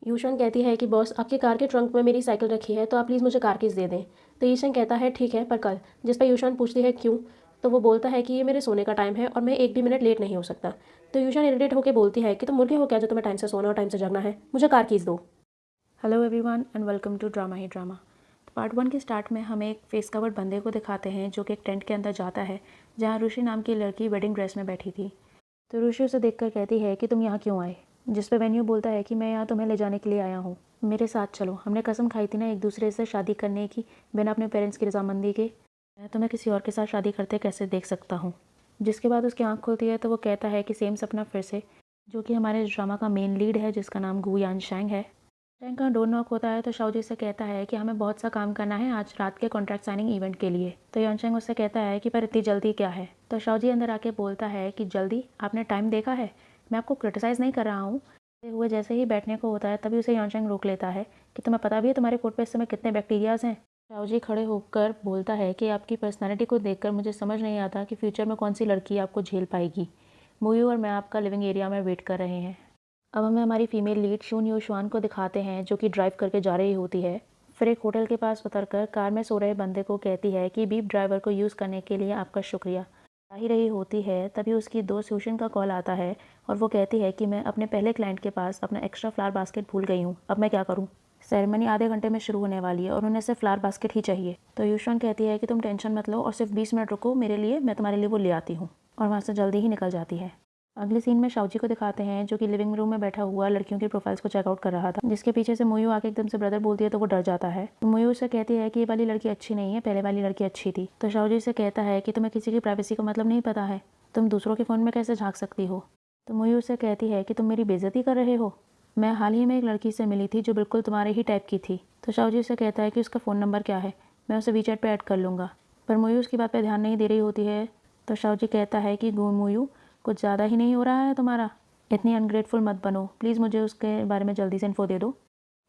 यूशन कहती है कि बॉस आपकी कार के ट्रंक में मेरी साइकिल रखी है तो आप प्लीज़ मुझे कार कीज़ दे दें। तो ईशन कहता है ठीक है पर कल। जिस पर यूशन पूछती है क्यों। तो वो बोलता है कि ये मेरे सोने का टाइम है और मैं एक भी मिनट लेट नहीं हो सकता। तो यूशन इरिटेट होकर बोलती है कि तुम मुर्गे हो क्या जो तुम्हें टाइम से सोना और टाइम से जगना है, मुझे कार कीज़ दो। Hello everyone and welcome to drama ही ड्रामा। तो पार्ट 1 के स्टार्ट में हमें एक फेस कवर्ड बंदे को दिखाते हैं जो कि एक टेंट के अंदर जाता है जहाँ ऋषि नाम की लड़की वेडिंग ड्रेस में बैठी थी। तो ऋषि उसे देखकर कहती है कि तुम यहाँ क्यों आए। जिस पे वेन्यू बोलता है कि मैं यहाँ तुम्हें ले जाने के लिए आया हूँ, मेरे साथ चलो, हमने कसम खाई थी ना एक दूसरे से शादी करने की बिना अपने पेरेंट्स की रजामंदी के। मैं तुम्हें किसी और के साथ शादी करते कैसे देख सकता हूँ। जिसके बाद उसकी आँख खुलती है तो वो कहता है कि सेम सपना फिर से, जो कि हमारे ड्रामा का मेन लीड है जिसका नाम गु यान शैंग है। शैंग का डोर नॉक होता है तो शाओजी से कहता है कि हमें बहुत सा काम करना है आज रात के कॉन्ट्रैक्ट साइनिंग इवेंट के लिए। तो यानशैंग उससे कहता है कि पर इतनी जल्दी क्या है। तो शाओजी अंदर आके बोलता है कि जल्दी, आपने टाइम देखा है, मैं आपको क्रिटिसाइज़ नहीं कर रहा हूँ। हुए जैसे ही बैठने को होता है तभी उसे यानशैंग रोक लेता है कि तुम्हें पता भी है तुम्हारे कोट पे इस समय कितने बैक्टीरियाज हैं। शाओजी खड़े होकर बोलता है कि आपकी पर्सनैलिटी को देखकर मुझे समझ नहीं आता कि फ्यूचर में कौन सी लड़की आपको झेल पाएगी। मुयू और मैं आपका लिविंग एरिया में वेट कर रहे हैं। अब हमें हमारी फीमेल लीड शून यूशुआन को दिखाते हैं जो कि ड्राइव करके जा रही होती है। फिर एक होटल के पास उतरकर कार में सो रहे बंदे को कहती है कि बीप ड्राइवर को यूज़ करने के लिए आपका शुक्रिया। आ ही रही होती है तभी उसकी दोस्त यूशन का कॉल आता है और वो कहती है कि मैं अपने पहले क्लाइंट के पास अपना एक्स्ट्रा फ्लावर बास्केट भूल गई हूँ, अब मैं क्या करूँ। सेरेमनी आधे घंटे में शुरू होने वाली है और उन्हें सिर्फ फ्लावर बास्केट ही चाहिए। तो यूशन कहती है कि तुम टेंशन मत लो और सिर्फ 20 मिनट रुको मेरे लिए, मैं तुम्हारे लिए वो ले आती हूँ। और वहाँ से जल्दी ही निकल जाती है। अगले सीन में शाओजी को दिखाते हैं जो कि लिविंग रूम में बैठा हुआ लड़कियों की प्रोफाइल्स को चेकआउट कर रहा था, जिसके पीछे से मुयू आके एकदम से ब्रदर बोलती है तो वो डर जाता है। मुयू उसे कहती है कि ये वाली लड़की अच्छी नहीं है, पहले वाली लड़की अच्छी थी। तो शाओजी से कहता है कि तुम्हें किसी की प्राइवेसी का मतलब नहीं पता है, तुम दूसरों के फ़ोन में कैसे झांक सकती हो। तो मुयू उसे कहती है कि तुम मेरी बेइज्जती कर रहे हो, मैं हाल ही में एक लड़की से मिली थी जो बिल्कुल तुम्हारे ही टाइप की थी। तो शाओजी उसे कहता है कि उसका फ़ोन नंबर क्या है, मैं उसे वीचैट पे ऐड कर लूँगा। पर मुयू उसकी बात पे ध्यान नहीं दे रही होती है। तो शाओजी कहता है कि मुयू कुछ ज़्यादा ही नहीं हो रहा है तुम्हारा, इतनी अनग्रेटफुल मत बनो, प्लीज़ मुझे उसके बारे में जल्दी से इन्फो दे दो।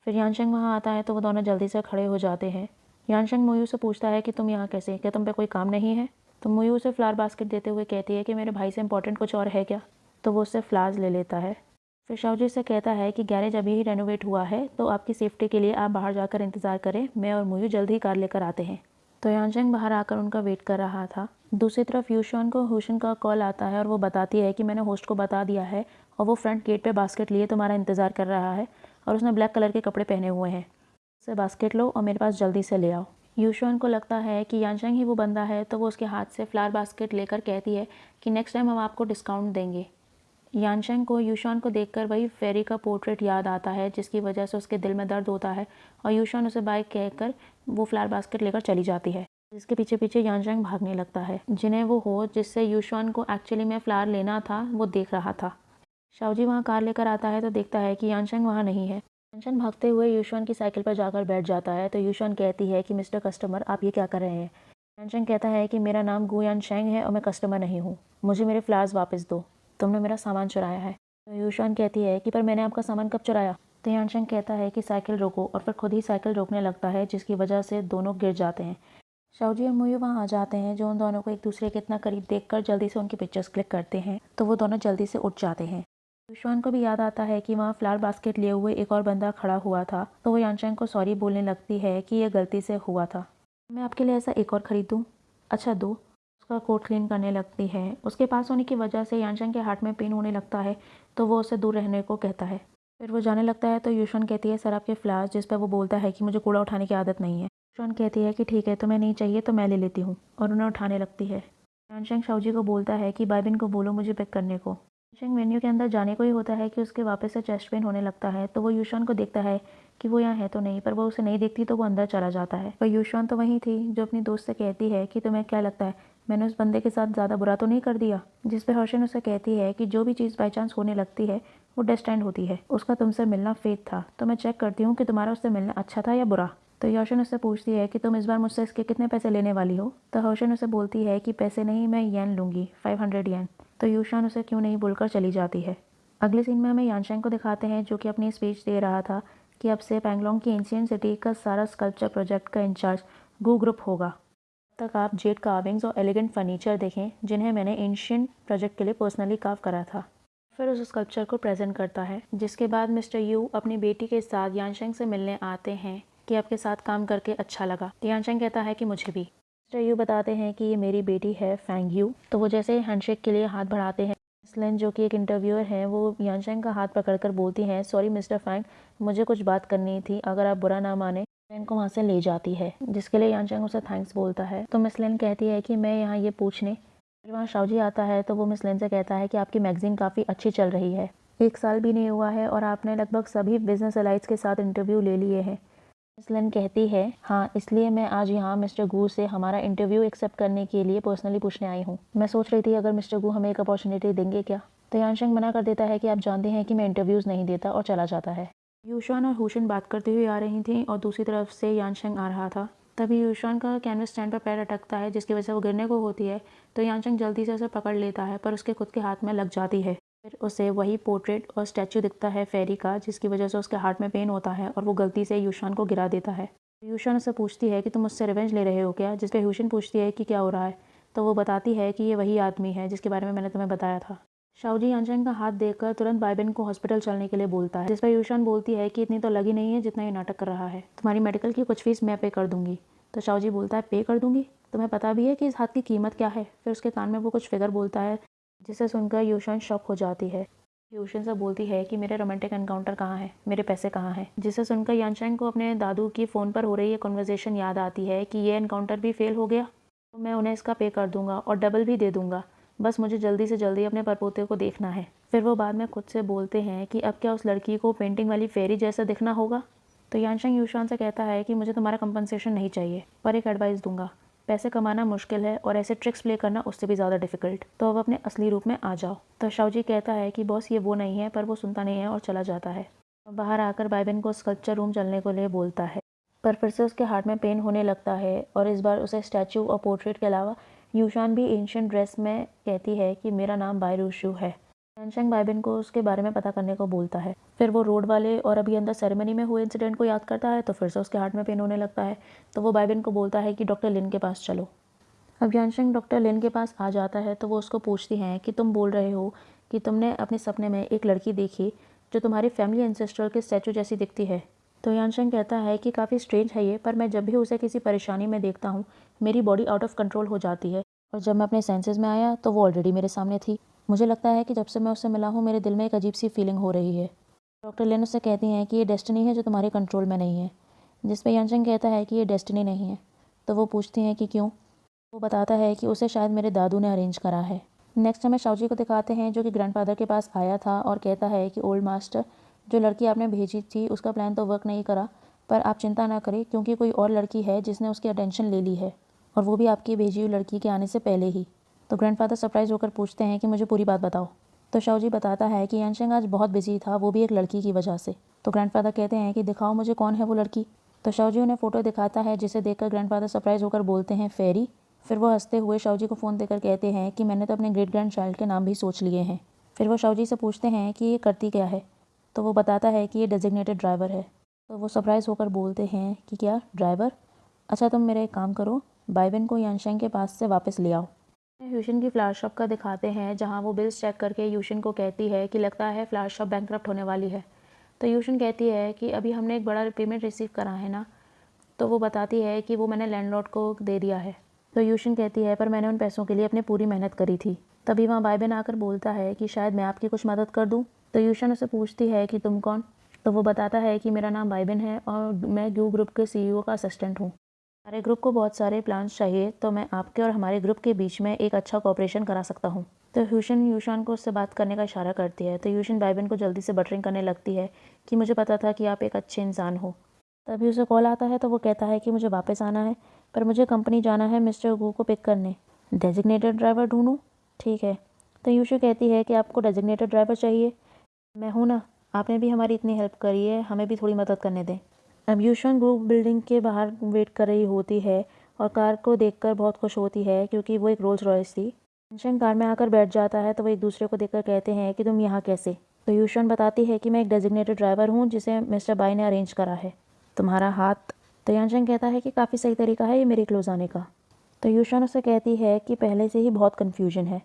फिर यानशंग वहाँ आता है तो वो दोनों जल्दी से खड़े हो जाते हैं। यानशंग मुयू से पूछता है कि तुम यहाँ कैसे, क्या तुम पे कोई काम नहीं है। तो मुयू उसे फ्लावर बास्केट देते हुए कहती है कि मेरे भाई से इंपॉर्टेंट कुछ और है क्या। तो वो उससे फ्लावर्स ले लेता है। फिर शाओजी से कहता है कि गैरेज अभी ही रेनोवेट हुआ है तो आपकी सेफ्टी के लिए आप बाहर जाकर इंतज़ार करें, मैं और मुयू जल्द ही कार लेकर आते हैं। तो यानशंग बाहर आकर उनका वेट कर रहा था। दूसरी तरफ यूशुआन को हुशन का कॉल आता है और वो बताती है कि मैंने होस्ट को बता दिया है और वो फ्रंट गेट पे बास्केट लिए तुम्हारा इंतज़ार कर रहा है और उसने ब्लैक कलर के कपड़े पहने हुए हैं। उससे बास्केट लो और मेरे पास जल्दी से ले आओ। यूशुआन को लगता है कि यानशंग ही वो बंदा है तो वो उसके हाथ से फ्लावर बास्केट लेकर कहती है कि नेक्स्ट टाइम हम आपको डिस्काउंट देंगे। यानशंग को यूशुआन को देखकर वही फेरी का पोर्ट्रेट याद आता है जिसकी वजह से उसके दिल में दर्द होता है और यूशुआन उसे बाय कहकर वो फ्लावर बास्केट लेकर चली जाती है, जिसके पीछे पीछे यानशंग भागने लगता है। जिन्हें वो हो जिससे यूशुआन को एक्चुअली में फ्लावर लेना था वो देख रहा था। शाओजी वहाँ कार लेकर आता है तो देखता है कि यानशंग वहाँ नहीं है। यानशंग भागते हुए यूशुआन की साइकिल पर जाकर बैठ जाता है तो यूशुआन कहती है कि मिस्टर कस्टमर आप ये क्या कर रहे हैं। यानशंग कहता है कि मेरा नाम गु यानशैंग है और मैं कस्टमर नहीं हूँ, मुझे मेरे फ्लावर्स वापस दो, तुमने मेरा सामान चुराया है। तो यूशुआन कहती है कि पर मैंने आपका सामान कब चुराया। तो यानशंग कहता है कि साइकिल रोको और फिर खुद ही साइकिल रोकने लगता है जिसकी वजह से दोनों गिर जाते हैं। शाओजी और मुयू वहाँ आ जाते हैं जो उन दोनों को एक दूसरे के इतना करीब देखकर जल्दी से उनकी पिक्चर्स क्लिक करते हैं तो वो दोनों जल्दी से उठ जाते हैं। युशवान को भी याद आता है कि वहाँ फ्लावर बास्केट लिए हुए एक और बंदा खड़ा हुआ था तो वो यानशंग को सॉरी बोलने लगती है कि यह गलती से हुआ था, मैं आपके लिए ऐसा एक और ख़रीद दूँ। अच्छा दो। उसका कोट क्लीन करने लगती है। उसके पास होने की वजह से यानशंग के हार्ट में पेन होने लगता है तो वो उससे दूर रहने को कहता है। फिर वो जाने लगता है तो युशवान कहती है सर आपके फ्लावर्स, जिस पर वो बोलता है कि मुझे कूड़ा उठाने की आदत नहीं है। युशवान कहती है कि ठीक है तुम्हें नहीं चाहिए तो मैं ले लेती हूँ और उन्हें उठाने लगती है। यानशंग शाओजी को बोलता है कि बाइबिन को बोलो मुझे पिक करने को। यानशंग मेन्यू के अंदर जाने को ही होता है कि उसके वापस से चेस्ट पेन होने लगता है तो वो युशवान को देखता है कि वो यहाँ है तो नहीं, पर वो उसे नहीं देखती तो वो अंदर चला जाता है। पर युशवान तो वहीं थी जो अपनी दोस्त से कहती है कि तुम्हें क्या लगता है मैंने उस बंदे के साथ ज़्यादा बुरा तो नहीं कर दिया। जिस पे हर्षन उसे कहती है कि जो भी चीज़ बाई चांस होने लगती है वो डेस्टाइंड होती है, उसका तुमसे मिलना फेट था, तो मैं चेक करती हूँ कि तुम्हारा उससे मिलना अच्छा था या बुरा। तो हर्षन उससे पूछती है कि तुम इस बार मुझसे इसके कितने पैसे लेने वाली हो। तो हर्षन उसे बोलती है कि पैसे नहीं, मैं येन लूँगी, 500 येन। तो युशवान उसे क्यों नहीं बोलकर चली जाती है। अगले सीन में हमें यानशंग को दिखाते हैं जो कि अपनी स्पीच दे रहा था कि अब से पैंगलोंग की एंशिएंट सिटी का सारा स्कल्पचर प्रोजेक्ट का इंचार्ज गू ग्रुप होगा। तब तक आप जेड कार्विंग्स और एलिगेंट फर्नीचर देखें जिन्हें मैंने एंशिएंट प्रोजेक्ट के लिए पर्सनली कार्व करा था। फिर उस स्कल्पचर को प्रेजेंट करता है, जिसके बाद मिस्टर यू अपनी बेटी के साथ यानशेंग से मिलने आते हैं कि आपके साथ काम करके अच्छा लगा। यानशेंग कहता है कि मुझे भी। मिस्टर यू बताते हैं कि ये मेरी बेटी है फैंग यू। तो वो जैसे हैंडशेक के लिए हाथ बढ़ाते हैं, लिन जो कि एक इंटरव्यूअर है वो यानशेंग का हाथ पकड़कर बोलती हैं, सॉरी मिस्टर फैंग, मुझे कुछ बात करनी थी, अगर आप बुरा ना माने। लिन को वहाँ से ले जाती है, जिसके लिए यानशेंग उसे थैंक्स बोलता है। तो मिस लिन कहती है कि मैं यहाँ ये पूछने। फिर वहाँ शाओजी आता है तो वो मिस लिन से कहता है कि आपकी मैगजीन काफ़ी अच्छी चल रही है, 1 साल भी नहीं हुआ है और आपने लगभग सभी बिजनेस एलाइट्स के साथ इंटरव्यू ले लिए हैं। मिस लिन कहती है, हाँ, इसलिए मैं आज यहाँ मिस्टर गू से हमारा इंटरव्यू एक्सेप्ट करने के लिए पर्सनली पूछने आई हूँ। मैं सोच रही थी अगर मिस्टर गू हमें एक अपॉर्चुनिटी देंगे क्या। तो यानशेंग मना कर देता है कि आप जानते हैं कि मैं इंटरव्यूज़ नहीं देता, और चला जाता है। यूशान और हुशिन बात करते हुए आ रही थी और दूसरी तरफ से यानशेंग आ रहा था। तभी यूशान का कैनवस स्टैंड पर पैर अटकता है, जिसकी वजह से वो गिरने को होती है। तो यानशेंग जल्दी से उसे पकड़ लेता है, पर उसके खुद के हाथ में लग जाती है। फिर उसे वही पोर्ट्रेट और स्टैचू दिखता है फेरी का, जिसकी वजह से उसके हार्ट में पेन होता है और वो गलती से यूशान को गिरा देता है। यूशान उससे पूछती है कि तुम मुझसे रिवेंज ले रहे हो क्या, जिस पे यूशिन पूछती है कि क्या हो रहा है। तो वो बताती है कि ये वही आदमी है जिसके बारे में मैंने तुम्हें बताया था। शाओजी यानशेंग का हाथ देखकर तुरंत बाइबेन को हॉस्पिटल चलने के लिए बोलता है, जिस पर यूशान बोलती है कि इतनी तो लगी नहीं है जितना ये नाटक कर रहा है, तुम्हारी मेडिकल की कुछ फीस मैं पे कर दूंगी। तो शाओजी बोलता है, पे कर दूंगी, तुम्हें पता भी है कि इस हाथ की कीमत क्या है। फिर उसके कान में वो कुछ फिगर बोलता है, जिसे सुनकर यूशान शॉक हो जाती है। यूशिन से बोलती है कि मेरे रोमांटिक एनकाउंटर कहाँ है, मेरे पैसे कहाँ हैं। जिसे सुनकर यानशेंग को अपने दादू की फ़ोन पर हो रही ये कन्वर्सेशन याद आती है कि ये एनकाउंटर भी फेल हो गया, तो मैं उन्हें इसका पे कर दूंगा और डबल भी दे दूंगा, बस मुझे जल्दी से जल्दी अपने परपोते को देखना है। फिर वो बाद में खुद से बोलते हैं कि अब क्या उस लड़की को पेंटिंग वाली फेरी जैसा दिखना होगा। तो यानशेंग यूशान से कहता है कि मुझे तुम्हारा कंपनसेशन नहीं चाहिए, पर एक एडवाइस दूंगा, पैसे कमाना मुश्किल है और ऐसे ट्रिक्स प्ले करना उससे भी ज़्यादा डिफिकल्ट, तो अब अपने असली रूप में आ जाओ। तो शाओजी कहता है कि बॉस ये वो नहीं है, पर वो सुनता नहीं है और चला जाता है। बाहर आकर बाइबेन को स्कल्पचर रूम चलने को लिए बोलता है, पर फिर से उसके हार्ट में पेन होने लगता है और इस बार उसे स्टैचू और पोर्ट्रेट के अलावा यूशान भी एंशियंट ड्रेस में कहती है कि मेरा नाम बायरूशू है। यानशेंग बाइबेन को उसके बारे में पता करने को बोलता है। फिर वो रोड वाले और अभी अंदर सेरेमनी में हुए इंसिडेंट को याद करता है, तो फिर से उसके हार्ट में पेन होने लगता है। तो वो बाइबेन को बोलता है कि डॉक्टर लिन के पास चलो। अब यानशेंग डॉक्टर लिन के पास आ जाता है तो वो उसको पूछती हैं कि तुम बोल रहे हो कि तुमने अपने सपने में एक लड़की देखी जो तुम्हारी फैमिली एंसेस्टर के स्टैचू जैसी दिखती है। तो यानशेंग कहता है कि काफ़ी स्ट्रेंज है ये, पर मैं जब भी उसे किसी परेशानी में देखता हूँ मेरी बॉडी आउट ऑफ कंट्रोल हो जाती है, और जब मैं अपने सेंसेस में आया तो वो ऑलरेडी मेरे सामने थी। मुझे लगता है कि जब से मैं उससे मिला हूँ मेरे दिल में एक अजीब सी फीलिंग हो रही है। डॉक्टर लिन उससे कहती हैं कि ये डेस्टिनी है जो तुम्हारे कंट्रोल में नहीं है, जिस पर यानशेंग कहता है कि ये डेस्टिनी नहीं है। तो वो पूछती हैं कि क्यों। वो बताता है कि उसे शायद मेरे दादू ने अरेंज करा है। नेक्स्ट हमें शाओजी को दिखाते हैं, जो कि ग्रैंडफादर के पास आया था और कहता है कि ओल्ड मास्टर, जो लड़की आपने भेजी थी उसका प्लान तो वर्क नहीं करा, पर आप चिंता ना करें क्योंकि कोई और लड़की है जिसने उसकी अटेंशन ले ली है, और वो भी आपकी भेजी हुई लड़की के आने से पहले ही। तो ग्रैंडफादर सरप्राइज होकर पूछते हैं कि मुझे पूरी बात बताओ। तो शाओजी बताता है कि यानशेंग आज बहुत बिजी था, वो भी एक लड़की की वजह से। तो ग्रैंडफादर कहते हैं कि दिखाओ मुझे कौन है वो लड़की। तो शाओजी उन्हें फ़ोटो दिखाता है, जिसे देखकर ग्रैंडफादर सरप्राइज होकर बोलते हैं फेरी। फिर वो हंसते हुए शाओजी को फ़ोन देकर कहते हैं कि मैंने तो अपने ग्रेट ग्रैंड चाइल्ड के नाम भी सोच लिए हैं। फिर वो शाओजी से पूछते हैं कि ये करती क्या है। तो वो बताता है कि ये डेजिग्नेटेड ड्राइवर है। तो वो सरप्राइज़ होकर बोलते हैं कि क्या ड्राइवर, अच्छा तुम मेरा एक काम करो, बाइबेन को यानशेंग के पास से वापस ले आओ। यूशिन की फ्लावर शॉप का दिखाते हैं, जहाँ वो बिल्स चेक करके यूशिन को कहती है कि लगता है फ्लावर शॉप बैंकरप्ट होने वाली है। तो यूशिन कहती है कि अभी हमने एक बड़ा पेमेंट रिसीव करा है ना। तो वो बताती है कि वो मैंने लैंडलॉर्ड को दे दिया है। तो यूशिन कहती है पर मैंने उन पैसों के लिए अपनी पूरी मेहनत करी थी। तभी वहाँ बाइबेन आकर बोलता है कि शायद मैं आपकी कुछ मदद कर दूँ। तो यूशिन उसे पूछती है कि तुम कौन। तो वो बताता है कि मेरा नाम बाइबेन है और मैं ग्यू ग्रुप के CEO का असिस्टेंट हूँ। हमारे ग्रुप को बहुत सारे प्लान्स चाहिए, तो मैं आपके और हमारे ग्रुप के बीच में एक अच्छा कोऑपरेशन करा सकता हूँ। तो यूशिन यूशान को उससे बात करने का इशारा करती है। तो यूशिन बाइबेन को जल्दी से बटरिंग करने लगती है कि मुझे पता था कि आप एक अच्छे इंसान हो। तभी उसे कॉल आता है तो वो कहता है कि मुझे वापस आना है, पर मुझे कंपनी जाना है मिस्टर गू को पिक करने। डेजिग्नेटेड ड्राइवर ढूंढूं? ठीक है। तो यूशु कहती है कि आपको डेजिग्नेटेड ड्राइवर चाहिए, मैं हूँ ना, आपने भी हमारी इतनी हेल्प करी है, हमें भी थोड़ी मदद करने दें। अब यूशन ग्रुप बिल्डिंग के बाहर वेट कर रही होती है और कार को देखकर बहुत खुश होती है क्योंकि वो एक रोल्स रॉयस थी। यूशन कार में आकर बैठ जाता है तो वो एक दूसरे को देखकर कहते हैं कि तुम यहाँ कैसे। तो यूशन बताती है कि मैं एक डेजिग्नेटेड ड्राइवर हूँ जिसे मिस्टर बाई ने अरेंज करा है। तुम्हारा हाथ। तो यानशेंग कहता है कि काफ़ी सही तरीका है ये मेरे क्लोज आने का। तो यूशन उससे कहती है कि पहले से ही बहुत कन्फ्यूजन है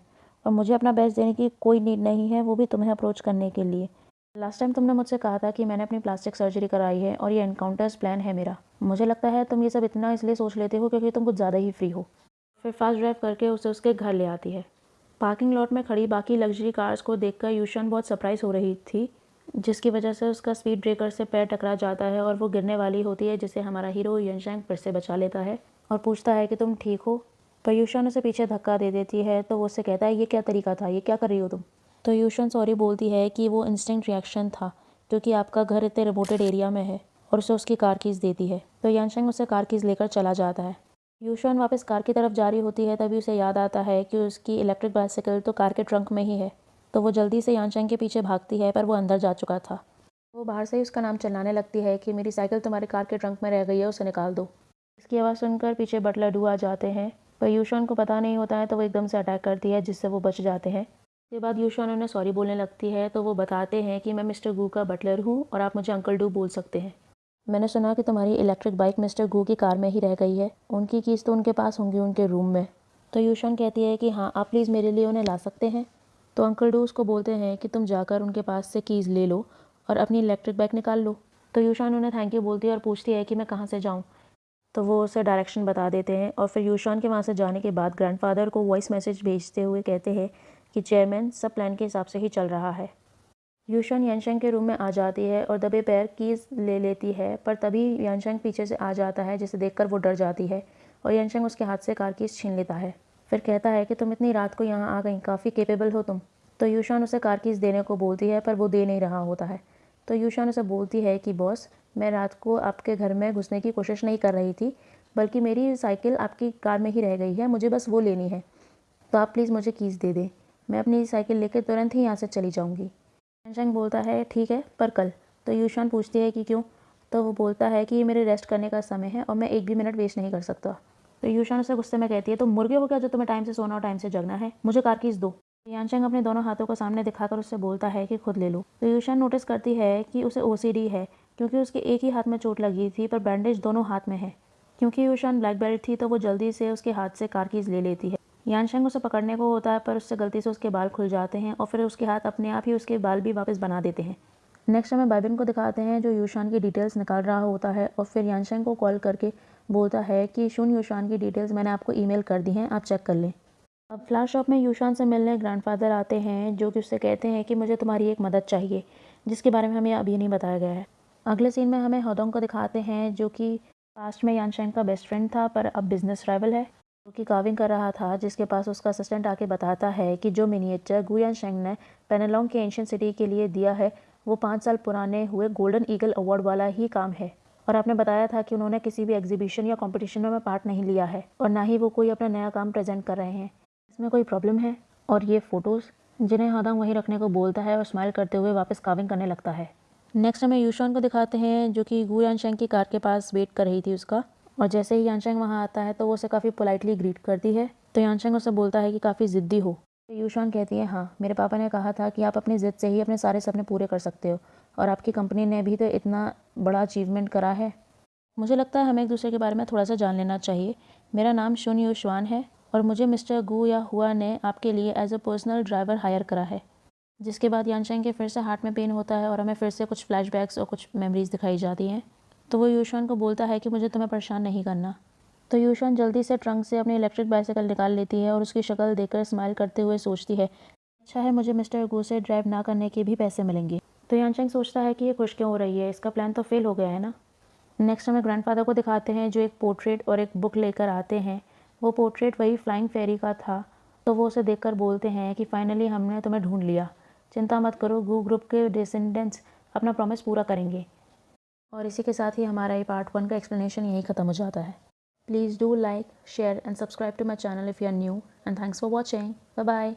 और मुझे अपना बेस्ट देने की कोई नीड नहीं है, वो भी तुम्हें अप्रोच करने के लिए। लास्ट टाइम तुमने मुझसे कहा था कि मैंने अपनी प्लास्टिक सर्जरी कराई है और ये एनकाउंटर्स प्लान है मेरा। मुझे लगता है तुम ये सब इतना इसलिए सोच लेते हो क्योंकि तुम कुछ ज़्यादा ही फ्री हो। फिर फास्ट ड्राइव करके उसे उसके घर ले आती है। पार्किंग लॉट में खड़ी बाकी लग्जरी कार्स को देखकर यूशान बहुत सरप्राइज़ हो रही थी, जिसकी वजह से उसका स्पीड ब्रेकर से पैर टकरा जाता है और वो गिरने वाली होती है, जिसे हमारा हीरो यनशैंग फिर से बचा लेता है और पूछता है कि तुम ठीक हो। पर यूशान उसे पीछे धक्का दे देती है, तो वो उससे कहता है ये क्या तरीका था, ये क्या कर रही हो तुम। तो यूशान सॉरी बोलती है कि वो इंस्टिंक्ट रिएक्शन था, क्योंकि आपका घर इतने रिमोटेड एरिया में है, और उसे उसकी कार कीज़ देती है। तो यानशैंग उसे कार कीज़ लेकर चला जाता है। यूशान वापस कार की तरफ जा रही होती है, तभी उसे याद आता है कि उसकी इलेक्ट्रिक बाइसाइकिल तो कार के ट्रंक में ही है। तो वो जल्दी से यानशैंग के पीछे भागती है, पर वो अंदर जा चुका था। वो बाहर से ही उसका नाम चिल्लाने लगती है कि मेरी साइकिल तुम्हारी कार के ट्रंक में रह गई है, उसे निकाल दो। इसकी आवाज़ सुनकर पीछे बटलर डू आ जाते हैं, पर यूशान को पता नहीं होता है, तो वो एकदम से अटैक करती है, जिससे वो बच जाते हैं। इसके बाद यूशान उन्हें सॉरी बोलने लगती है, तो वो बताते हैं कि मैं मिस्टर गू का बटलर हूँ और आप मुझे अंकल डू बोल सकते हैं। मैंने सुना कि तुम्हारी इलेक्ट्रिक बाइक मिस्टर गू की कार में ही रह गई है, उनकी कीज़ तो उनके पास होंगी उनके रूम में। तो यूशान कहती है कि हाँ, आप प्लीज़ मेरे लिए उन्हें ला सकते हैं। तो अंकल डू उसको बोलते हैं कि तुम जाकर उनके पास से कीज़ ले लो और अपनी इलेक्ट्रिक बाइक निकाल लो। तो यूशान उन्हें थैंक यू बोलती है और पूछती है कि मैं कहाँ से जाऊँ। तो वो उसे डायरेक्शन बता देते हैं, और फिर यूशान के वहाँ से जाने के बाद ग्रैंडफादर को वॉइस मैसेज भेजते हुए कहते हैं कि चेयरमैन सब प्लान के हिसाब से ही चल रहा है। यूशान यानशैंग के रूम में आ जाती है और दबे पैर कीज़ ले लेती है, पर तभी यानशैंग पीछे से आ जाता है, जिसे देखकर वो डर जाती है और यानशैंग उसके हाथ से कार कीज़ छीन लेता है। फिर कहता है कि तुम इतनी रात को यहाँ आ गई, काफ़ी केपेबल हो तुम। तो यूशान उसे कार कीज़ देने को बोलती है, पर वो दे नहीं रहा होता है। तो यूशान उसे बोलती है कि बॉस, मैं रात को आपके घर में घुसने की कोशिश नहीं कर रही थी, बल्कि मेरी साइकिल आपकी कार में ही रह गई है, मुझे बस वो लेनी है। तो आप प्लीज़ मुझे कीज़ दे दें, मैं अपनी साइकिल लेकर तुरंत ही यहाँ से चली जाऊँगी। यानशैंग बोलता है ठीक है, पर कल। तो यूशान पूछती है कि क्यों। तो वो बोलता है कि ये मेरे रेस्ट करने का समय है और मैं एक भी मिनट वेस्ट नहीं कर सकता। तो यूशान उसे गुस्से में कहती है तुम मुर्गे हो क्या जो तुम्हें टाइम से सोना और टाइम से जगना है, मुझे कार कीज़ दो। यानशैंग अपने दोनों हाथों को सामने दिखाकर उससे बोलता है कि खुद ले लो। तो यूशान नोटिस करती है कि उसे ओसीडी है, क्योंकि उसके एक ही हाथ में चोट लगी थी, पर बैंडेज दोनों हाथ में है। क्योंकि यूशान ब्लैक बेल्ट थी, तो वो जल्दी से उसके हाथ से कार कीज़ ले लेती है। यानशैंग उसे पकड़ने को होता है, पर उससे गलती से उसके बाल खुल जाते हैं और फिर उसके हाथ अपने आप ही उसके बाल भी वापस बना देते हैं। नेक्स्ट हमें बाइबिन को दिखाते हैं, जो यूशान की डिटेल्स निकाल रहा होता है और फिर यानशैंग को कॉल करके बोलता है कि शुन यूशान की डिटेल्स मैंने आपको ईमेल कर दी हैं, आप चेक कर लें। अब फ्लैश शॉप में यूशान से मिलने ग्रैंडफादर आते हैं, जो कि उससे कहते हैं कि मुझे तुम्हारी एक मदद चाहिए, जिसके बारे में हमें अभी नहीं बताया गया है। अगले सीन में हमें होदोंग को दिखाते हैं, जो कि पास्ट में यानशैंग का बेस्ट फ्रेंड था, पर अब बिजनेस राइवल है, जो कि कार्विंग कर रहा था, जिसके पास उसका असिस्टेंट आके बताता है कि जो मिनिएचर गु यानशैंग ने पेनेलोंग के एंशिएंट सिटी के लिए दिया है, वो 5 साल पुराने हुए गोल्डन ईगल अवार्ड वाला ही काम है। और आपने बताया था कि उन्होंने किसी भी एग्जीबिशन या कंपटीशन में पार्ट नहीं लिया है, और ना ही वो कोई अपना नया काम प्रेजेंट कर रहे हैं। इसमें कोई प्रॉब्लम है? और ये फ़ोटोज़, जिन्हें होदोंग वहीं रखने को बोलता है और स्माइल करते हुए वापस कार्विंग करने लगता है। नेक्स्ट हमें यूशान को दिखाते हैं, जो कि गु यानशैंग की कार के पास वेट कर रही थी उसका, और जैसे ही यानशैंग वहाँ आता है तो वो उसे काफ़ी पोलाइटली ग्रीट करती है। तो यानशैंग उसे बोलता है कि काफ़ी ज़िद्दी हो। तो यूशान कहती है हाँ, मेरे पापा ने कहा था कि आप अपनी ज़िद से ही अपने सारे सपने पूरे कर सकते हो, और आपकी कंपनी ने भी तो इतना बड़ा अचीवमेंट करा है। मुझे लगता है हमें एक दूसरे के बारे में थोड़ा सा जान लेना चाहिए। मेरा नाम शुन यूशवान है और मुझे मिस्टर गु या हुआ ने आपके लिए as a personal driver hire करा है। जिसके बाद यानशैंग के फिर से हार्ट में पेन होता है और हमें फिर से कुछ फ्लैशबैक्स और कुछ मेमोरीज दिखाई जाती हैं। तो वो यूशान को बोलता है कि मुझे तुम्हें परेशान नहीं करना। तो यूशान जल्दी से ट्रंक से अपनी इलेक्ट्रिक बाइसाइकिल निकाल लेती है और उसकी शक्ल देखकर स्माइल करते हुए सोचती है अच्छा है, मुझे मिस्टर गु से ड्राइव ना करने के भी पैसे मिलेंगे। तो यानशैंग सोचता है कि ये खुश क्यों हो रही है, इसका प्लान तो फेल हो गया है ना। नेक्स्ट हमें ग्रैंडफादर को दिखाते हैं, जो एक पोर्ट्रेट और एक बुक लेकर आते हैं। वो पोर्ट्रेट वही फ्लाइंग फेरी का था। तो वो उसे देखकर बोलते हैं कि फाइनली हमने तुम्हें ढूंढ लिया, चिंता मत करो, गू ग्रुप के डिसेंडेंट्स अपना प्रॉमिस पूरा करेंगे। और इसी के साथ ही हमारा ये पार्ट 1 का एक्सप्लेनेशन यहीं ख़त्म हो जाता है। Please do like, share and subscribe to my channel if you are new, and thanks for watching. Bye bye.